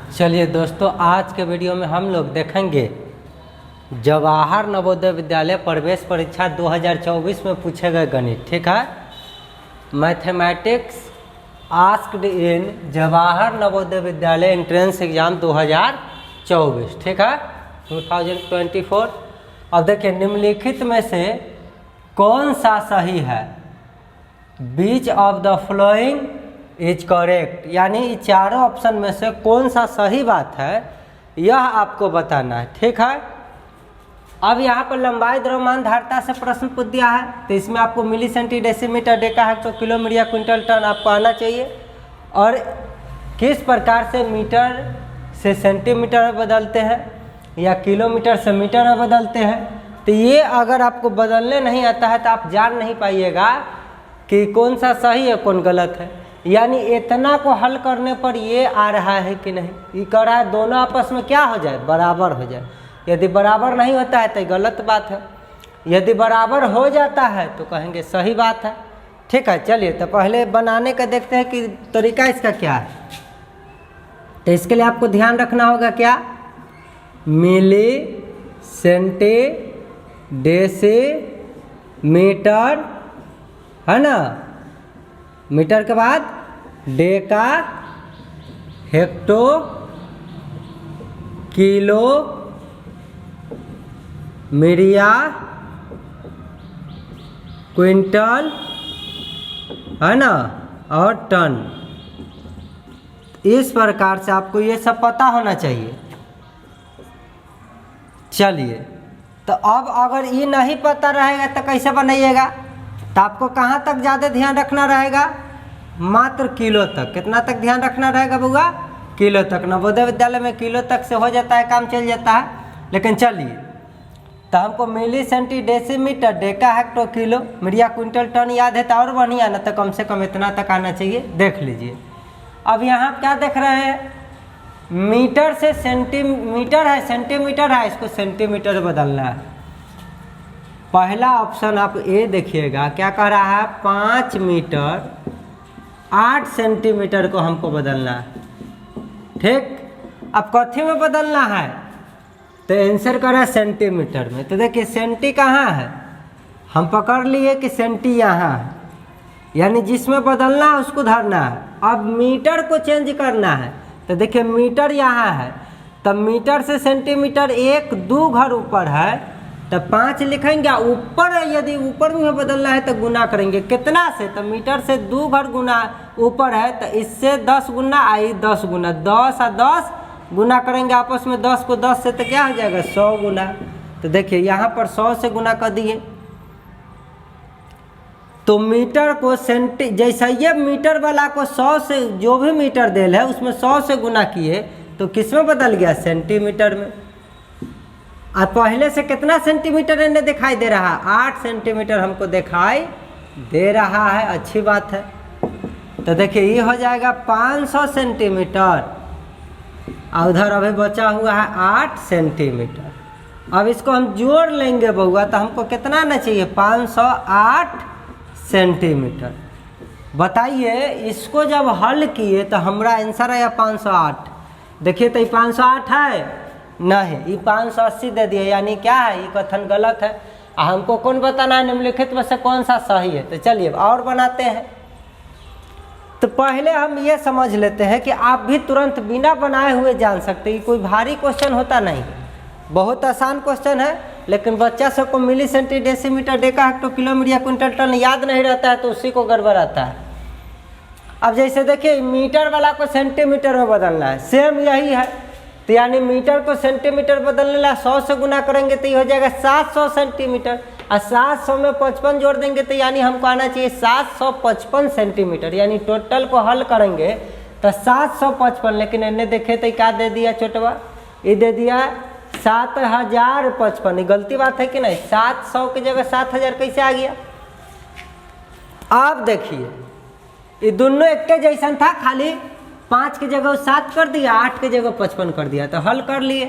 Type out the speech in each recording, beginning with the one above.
चलिए दोस्तों, आज के वीडियो में हम लोग देखेंगे जवाहर नवोदय विद्यालय प्रवेश परीक्षा 2024 में पूछे गए गणित। ठीक है, mathematics asked in Jawahar Navodaya Vidyalaya entrance exam 2024। ठीक है, 2024। अब देखिए, निम्नलिखित में से कौन सा सही है? Which of the following is correct, यानी चारों ऑप्शन में से कौन सा सही बात है यह आपको बताना है। ठीक है, अब यहाँ पर लंबाई द्रव्यमान धारिता से प्रश्न पूछ दिया है, तो इसमें आपको milli centi decimetre deca hecto kilometre या क्विंटल टन आपको आना चाहिए, और किस प्रकार से मीटर से सेंटीमीटर में बदलते हैं या किलोमीटर से मीटर में बदलते हैं। तो ये अगर आपको बदलने नहीं आता है तो आप जान नहीं पाइएगा कि कौन सा सही है कौन गलत है। यानी इतना को हल करने पर ये आ रहा है कि नहीं, ये कह रहा है दोनों आपस में क्या हो जाए, बराबर हो जाए। यदि बराबर नहीं होता है तो गलत बात है, यदि बराबर हो जाता है तो कहेंगे सही बात है। ठीक है, चलिए तो पहले बनाने का देखते हैं कि तरीका इसका क्या है। तो इसके लिए आपको ध्यान रखना होगा क्या, मिली सेंटी डेसीमीटर है ना, मीटर के बाद Deka hecto kilo myria quintal है ना, और टन। इस प्रकार से आपको ये सब पता होना चाहिए। चलिए, तो अब अगर ये नहीं पता रहेगा तो कैसे बनाइएगा? तो आपको कहाँ तक ज़्यादा ध्यान रखना रहेगा? मात्र किलो तक। कितना तक ध्यान रखना रहेगा बउआ? किलो तक। नवोदय विद्यालय में किलो तक से हो जाता है, काम चल जाता है। लेकिन चलिए, तो हमको milli centi decimetre deca hecto kilo myria quintal ton याद है तो और बढ़िया, ना तो कम से कम इतना तक आना चाहिए। देख लीजिए, अब यहाँ क्या देख रहे हैं, मीटर से सेंटीमीटर है, सेंटीमीटर है, इसको सेंटीमीटर बदलना है। पहला ऑप्शन आप ए देखिएगा, क्या कह रहा है, 5 मीटर 8 सेंटीमीटर को हमको बदलना है। ठीक, अब कथी में बदलना है? तो आंसर कर रहा है सेंटीमीटर में। तो देखिए, सेंटी कहाँ है, हम पकड़ लिए कि सेंटी यहाँ है, यानी जिसमें बदलना है उसको धरना है। अब मीटर को चेंज करना है, तो देखिए मीटर यहाँ है, तब मीटर से सेंटीमीटर 1-2 घर ऊपर है, तो 5 लिखेंगे। ऊपर यदि ऊपर में बदलना है तो गुना करेंगे, कितना से? तो मीटर से 2 घर गुना ऊपर है, तो इससे 10 गुना आई 10 गुना 10 और 10 गुना करेंगे आपस में, 10 को 10 से तो क्या हो जाएगा, 100 गुना। तो देखिए यहाँ पर 100 से गुना कर दिए, तो मीटर को सेंटी, जैसा ये मीटर वाला को 100 से, जो भी मीटर देल है उसमें 100 से गुना किए तो किस में बदल गया, सेंटीमीटर में। और पहले से कितना सेंटीमीटर इन्हें दिखाई दे रहा है, 8 सेंटीमीटर हमको दिखाई दे रहा है, अच्छी बात है। तो देखिए ये हो जाएगा 500 सेंटीमीटर, और उधर अभी बचा हुआ है 8 सेंटीमीटर। अब इसको हम जोड़ लेंगे बउआ, तो हमको कितना आना चाहिए, 508 सेंटीमीटर। बताइए, इसको जब हल किए तो हमारा आंसर आया 508। देखिए तो ये 508 है नहीं, ये 580 दे दिए, यानी क्या है, ये कथन गलत है। हमको कौन बताना है निम्नलिखित में से कौन सा सही है? तो चलिए और बनाते हैं। तो पहले हम ये समझ लेते हैं कि आप भी तुरंत बिना बनाए हुए जान सकते हैं, कोई भारी क्वेश्चन होता नहीं, बहुत आसान क्वेश्चन है। लेकिन बच्चा सबको milli centi decimetre deca hecto kilometre या क्विंटल टन याद नहीं रहता है, तो उसी को गड़बड़ आता है। अब जैसे देखिए, मीटर वाला को सेंटीमीटर में बदलना है, सेम यही है। तो यानी मीटर को सेंटीमीटर बदलने ला 100 से गुना करेंगे तो ये हो जाएगा 700 सेंटीमीटर, और 700 में 55 जोड़ देंगे तो यानी हमको आना चाहिए 755 सेंटीमीटर। यानी टोटल को हल करेंगे तो 755, लेकिन इन्हें देखे तो क्या दे दिया छोटवा, ये दे दिया 7055। गलती बात है कि नहीं, 700 की जगह 7000 कैसे आ गया? आप देखिए, ये दोनों एक के जैसा था, खाली 5 की जगह 7 कर दिया, 8 की जगह 55 कर दिया, तो हल कर लिए।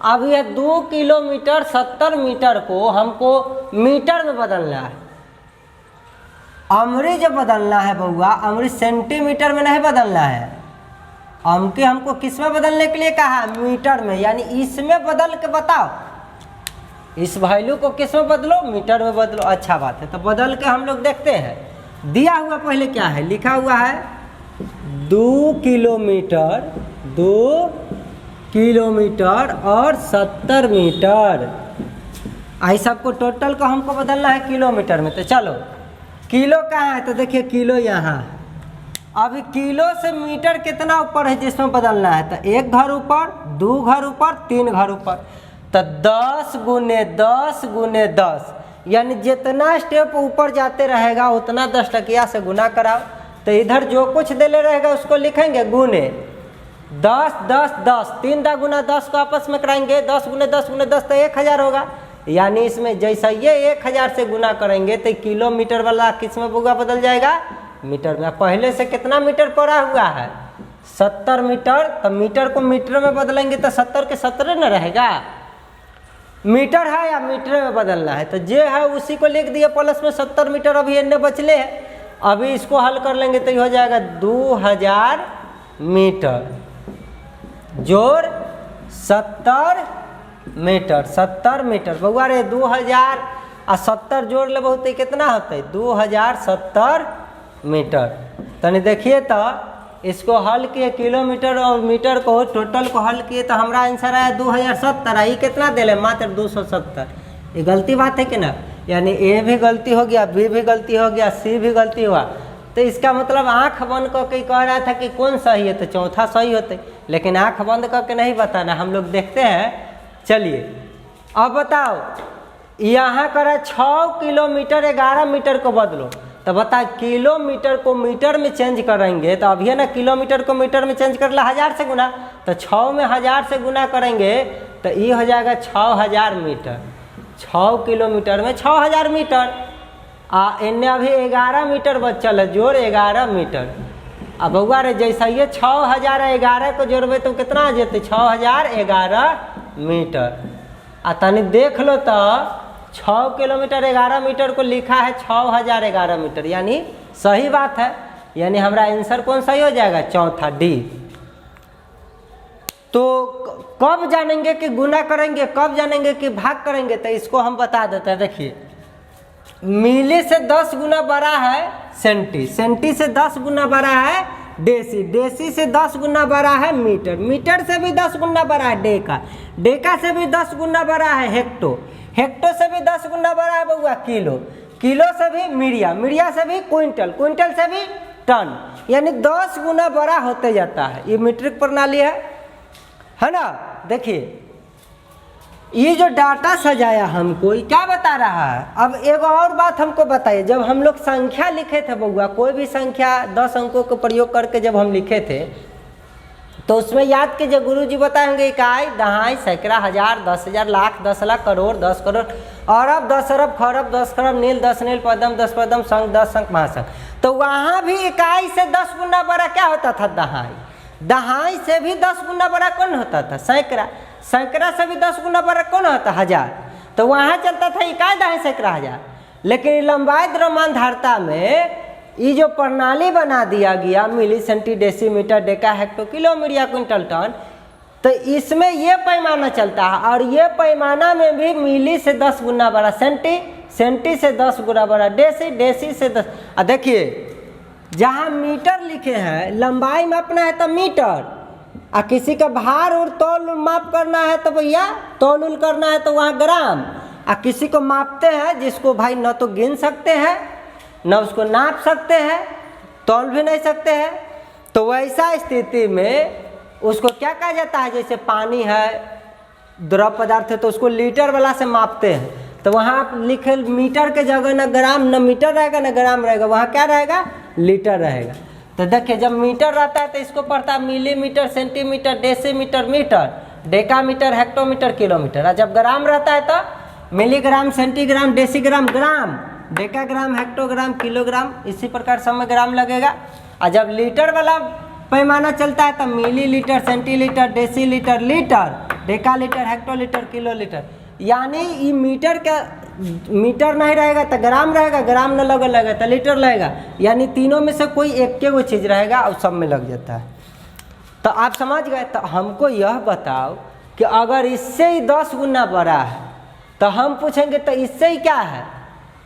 अब ये 2 किलोमीटर 70 मीटर को हमको मीटर में बदलना है। अमरी जब बदलना है बउआ, अमरी सेंटीमीटर में नहीं बदलना है, अमके हमको किस में बदलने के लिए कहा, मीटर में, यानी इसमें बदल के बताओ, इस वैल्यू को किस में बदलो, मीटर में बदलो। अच्छा बात है, तो बदल के हम लोग देखते हैं। दिया हुआ पहले क्या है, लिखा हुआ है 2 किलोमीटर, 2 किलोमीटर और 70 मीटर। आई सबको टोटल को हमको बदलना है किलोमीटर में। तो चलो किलो कहाँ है, तो देखिए किलो यहाँ। अभी किलो से मीटर कितना ऊपर है जिसमें बदलना है, तो 1 घर ऊपर, 2 घर ऊपर, 3 घर ऊपर, तो 10 गुने 10 गुने 10, यानी जितना स्टेप ऊपर जाते रहेगा उतना 10 टकिया से गुना कराओ। तो इधर जो कुछ देले रहेगा उसको लिखेंगे गुने 10 10 10, 3 दा गुना 10 को आपस में कराएंगे, 10 गुने 10 गुने 10 तो 1000 होगा। यानी इसमें जैसा ये 1000 से गुना करेंगे तो किलोमीटर वाला किस में बुआ बदल जाएगा, मीटर में। पहले से कितना मीटर पड़ा हुआ है, 70 मीटर, तो मीटर को मीटर में बदलेंगे तो 70 के 70 न रहेगा। मीटर है या मीटर में बदलना है, तो जे है उसी को लिख दिए प्लस में 70 मीटर। अभी इन्हें बचले है, अभी इसको हल कर लेंगे तो ये हो जाएगा 2000 मीटर जोड़ 70 मीटर, 70 मीटर। बउआ रे 2000 और 70 जोड़ ले बहुत कितना होते, 2070 मीटर। तनी देखिए तो इसको हल किए किलोमीटर और मीटर को टोटल को हल किए तो हमारा आंसर आया 2070। ये कितना दे मात्र 270। ये गलती बात है कि ना, यानी ए भी गलती हो गया, बी भी गलती हो गया, सी भी गलती हुआ। तो इसका मतलब आंख बंद करके कह रहा था कि कौन सही है, तो चौथा सही होते, लेकिन आंख बंद करके नहीं बताना, हम लोग देखते हैं। चलिए अब बताओ, यहाँ करा 6 किलोमीटर 11 मीटर को बदलो, तो बता किलोमीटर को मीटर में चेंज करेंगे तो अभी है ना, किलोमीटर को मीटर में चेंज कर ला 1000 से गुना, तो 6 में 1000 से गुना करेंगे तो ये हो जाएगा 6000 मीटर। 6 किलोमीटर में 6000 मीटर। इन्हें अभी 11 मीटर बचल है, जोड़ 11 मीटर। अब बउआ रे जैसा ये 6000 11 को जोड़बे तो कितना आ जाते, 6011 मीटर। तनी देख लो तो 6 किलोमीटर 11 मीटर को लिखा है 6011 मीटर, यानी सही बात है। यानी हमारा आंसर कौन सही हो जाएगा, चौथा डी। तो कब जानेंगे कि गुना करेंगे, कब जानेंगे कि भाग करेंगे, तो इसको हम बता देते हैं। देखिए मिली से 10 गुना बड़ा है सेंटी, सेंटी से 10 गुना बड़ा है डेसी, डेसी से 10 गुना बड़ा है मीटर, मीटर से भी 10 गुना बड़ा है डेका, डेका से भी 10 गुना बड़ा है हेक्टो, हेक्टो से भी 10 गुना बड़ा है बउआ किलो, किलो से भी मिरिया, मिरिया से भी क्विंटल, क्विंटल से भी टन, यानी 10 गुना बड़ा होते जाता है। ये मीट्रिक प्रणाली है ना। देखिए ये जो डाटा सजाया हमको ये क्या बता रहा है। अब एक और बात हमको बताइए, जब हम लोग संख्या लिखे थे बउआ, कोई भी संख्या 10 अंकों का प्रयोग करके जब हम लिखे थे तो उसमें याद कीजिए गुरुजी बताएंगे इकाई, दहाई, सैकड़ा, हजार, 10,000, लाख, 10 लाख, करोड़, 10 करोड़, अरब, 10 अरब, खरब, 10 खरब, नील, 10 नील, पदम, 10 पदम, संख, 10 संख, महासंख। तो वहाँ भी इकाई से 10 गुना बड़ा क्या होता था, दहाई, दहाई से भी 10 गुना बड़ा कौन होता था, सैकड़ा, सैकड़ा से भी 10 गुना बड़ा कौन होता, हजार। तो वहाँ चलता था इकाई, दहाई, सैकड़ा, हजार। लेकिन लंबाई द्रव्यमान धारता में ये जो प्रणाली बना दिया गया milli, centi, decimetre, deca, hecto, kilo, myria, quintal, ton, तो इसमें ये पैमाना चलता है। और ये पैमाना में भी मिली से 10 गुना बड़ा सेंटी, सेंटी से 10 गुना बड़ा डेसी, डेसी से 10। देखिए जहाँ मीटर लिखे हैं लंबाई मापना है तो मीटर, और किसी का भार और तौल माप करना है तो भैया तौल करना है तो वहाँ ग्राम। और किसी को मापते हैं जिसको भाई न तो गिन सकते हैं न उसको नाप सकते हैं, तौल भी नहीं सकते हैं, तो वैसा स्थिति में उसको क्या कहा जाता है, जैसे पानी है द्रव पदार्थ है तो उसको लीटर वाला से मापते हैं। तो वहाँ आप लिखे मीटर के जगह न ग्राम, न मीटर रहेगा न ग्राम रहेगा, वहाँ क्या रहेगा, लीटर रहेगा। तो देखिए जब मीटर रहता है तो इसको पढ़ता है millimetre, centimetre, decimetre, metre, decametre, hectometre, kilometre. और जब ग्राम रहता है तो milligram, centigram, decigram, gram, decagram, hectogram, kilogram, इसी प्रकार समय ग्राम लगेगा। और जब लीटर वाला पैमाना चलता है तो millilitre, centilitre, decilitre, litre, decalitre, hectolitre, kilolitre. यानी ये मीटर का मीटर नहीं रहेगा तो ग्राम रहेगा, ग्राम न लगेगा तो लीटर लगेगा, यानी तीनों में से कोई एक के वो चीज़ रहेगा और सब में लग जाता है। तो आप समझ गए। तो हमको यह बताओ कि अगर इससे ही 10 गुना बड़ा है तो हम पूछेंगे तो इससे ही क्या है,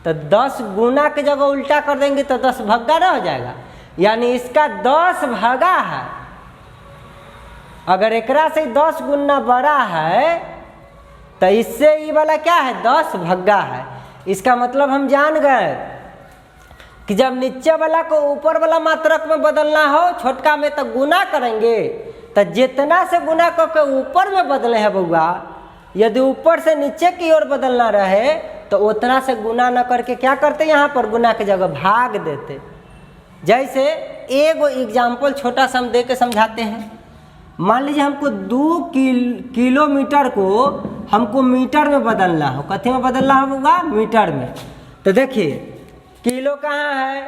तो 10 गुना की जगह उल्टा कर देंगे तो 10 भग्गा ना हो जाएगा, यानी इसका 10 भागा है। अगर एकरा से 10 गुना बड़ा है तो इससे ये वाला क्या है, 10 भग्गा है। इसका मतलब हम जान गए कि जब नीचे वाला को ऊपर वाला मात्रक में बदलना हो छोटका में तो गुना करेंगे, तो जितना से गुना करके ऊपर में बदले हैं बउआ, यदि ऊपर से नीचे की ओर बदलना रहे तो उतना से गुना न करके क्या करते, यहाँ पर गुना की जगह भाग देते। जैसे एगो एग्जाम्पल छोटा सा हम दे के समझाते हैं। मान लीजिए हमको 2 किलोमीटर को हमको मीटर में बदलना हो। कथी में बदलना होगा, मीटर में। तो देखिए किलो कहाँ है,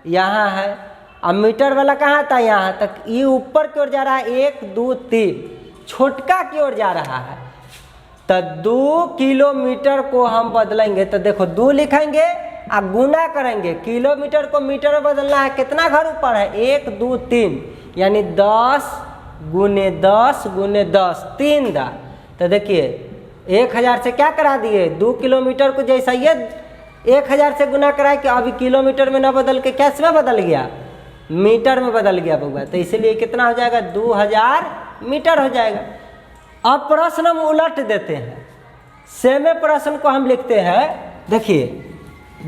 यहाँ है, अब मीटर वाला कहाँ था, यहाँ तक। ये ऊपर की ओर जा रहा है, 1 2 3, छोटका की ओर जा रहा है। तो 2 किलोमीटर को हम बदलेंगे तो देखो 2 लिखेंगे और गुना करेंगे। किलोमीटर को मीटर में बदलना है, कितना घर ऊपर है, 1 2 3, यानी 10 गुने 10 गुने 10, 3 दा। तो देखिए 1000 से क्या करा दिए, 2 किलोमीटर को जैसा ये 1000 से गुना कराए कि अभी किलोमीटर में ना बदल के कैसे में बदल गया, मीटर में बदल गया बउआ। तो इसलिए कितना हो जाएगा, 2000 मीटर हो जाएगा। अब प्रश्न हम उलट देते हैं, सेमे प्रश्न को हम लिखते हैं। देखिए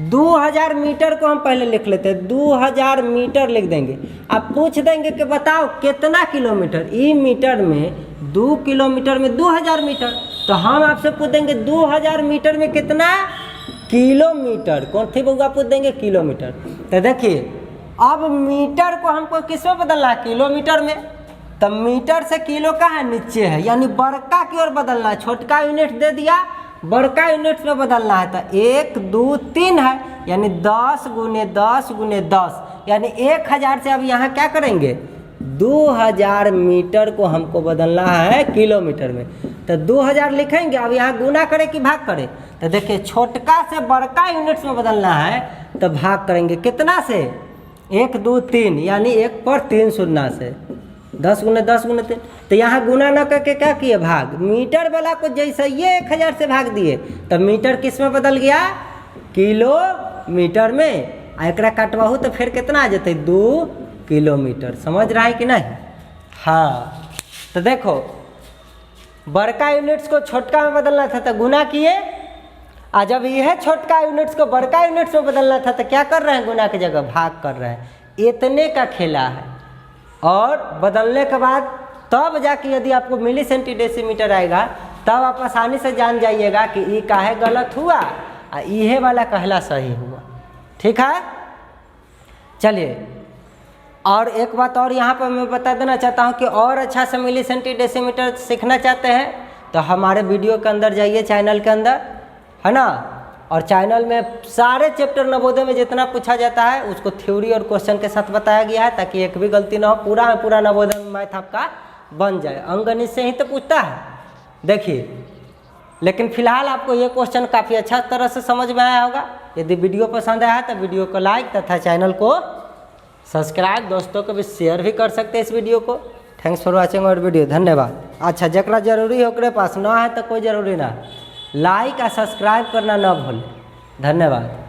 2000 मीटर को हम पहले लिख लेते हैं, 2000 मीटर लिख देंगे। अब पूछ देंगे कि बताओ कितना किलोमीटर, ई मीटर में 2 किलोमीटर में 2000 मीटर। तो हम आपसे पूछ देंगे 2000 मीटर में कितना किलोमीटर, कौन थी बउआ, पूछ देंगे किलोमीटर। तो देखिए अब मीटर को हमको किस में बदलना है, किलोमीटर में। तो मीटर से किलो का है नीचे है, यानी बड़का की ओर बदलना है। छोटका यूनिट दे दिया, बड़का यूनिट में बदलना है। तो 1 2 3 है, यानी 10 गुने 10 गुने 10, यानी 1000 से अब यहाँ क्या करेंगे, 2000 मीटर को हमको बदलना है किलोमीटर में। तो 2000 लिखेंगे, अब यहाँ गुना करें कि भाग करें। तो देखिए छोटका से बड़का यूनिट्स में बदलना है तो भाग करेंगे, कितना से, 1 2 3, यानी 1 पर 3 शून्य से, 10 गुने 10 गुने 3। तो यहाँ गुना न करके क्या किए, भाग। मीटर वाला को जैसे ये 1000 से भाग दिए तो मीटर किस में बदल गया, किलोमीटर में। एकरा काटवाहू तो फिर कितना आ जाते, 2 किलोमीटर। समझ रहा है कि नहीं। हाँ तो देखो बड़का यूनिट्स को छोटका में बदलना था तो गुना किए, और जब यह छोटका यूनिट्स को बड़का यूनिट्स में बदलना था तो क्या कर रहे हैं, गुना की जगह भाग कर रहे हैं। इतने का खेला है। और बदलने के बाद तब जाके यदि आपको मिली सेंटीडेसीमीटर आएगा तब आप आसानी से जान जाइएगा कि ये काहे गलत हुआ और ये वाला कहला सही हुआ। ठीक है, चलिए। और एक बात और यहाँ पर मैं बता देना चाहता हूँ कि और अच्छा से मिली सेंटीडेसीमीटर सीखना चाहते हैं तो हमारे वीडियो के अंदर जाइए, चैनल के अंदर, है ना। और चैनल में सारे चैप्टर नवोदय में जितना पूछा जाता है उसको थ्योरी और क्वेश्चन के साथ बताया गया है, ताकि एक भी गलती ना हो। पूरा में पूरा नवोदय में मैथ आपका बन जाए। अंकगणित से ही तो पूछता है, देखिए। लेकिन फिलहाल आपको ये क्वेश्चन काफ़ी अच्छा तरह से समझ में आया होगा। यदि वीडियो पसंद आया तो वीडियो को लाइक तथा चैनल को सब्सक्राइब, दोस्तों को भी शेयर भी कर सकते हैं इस वीडियो को। थैंक्स फॉर वॉचिंग और वीडियो, धन्यवाद। अच्छा, जरा जरूरी हो ओकरे पास ना है तो कोई ज़रूरी ना, लाइक और सब्सक्राइब करना ना भूलें। धन्यवाद।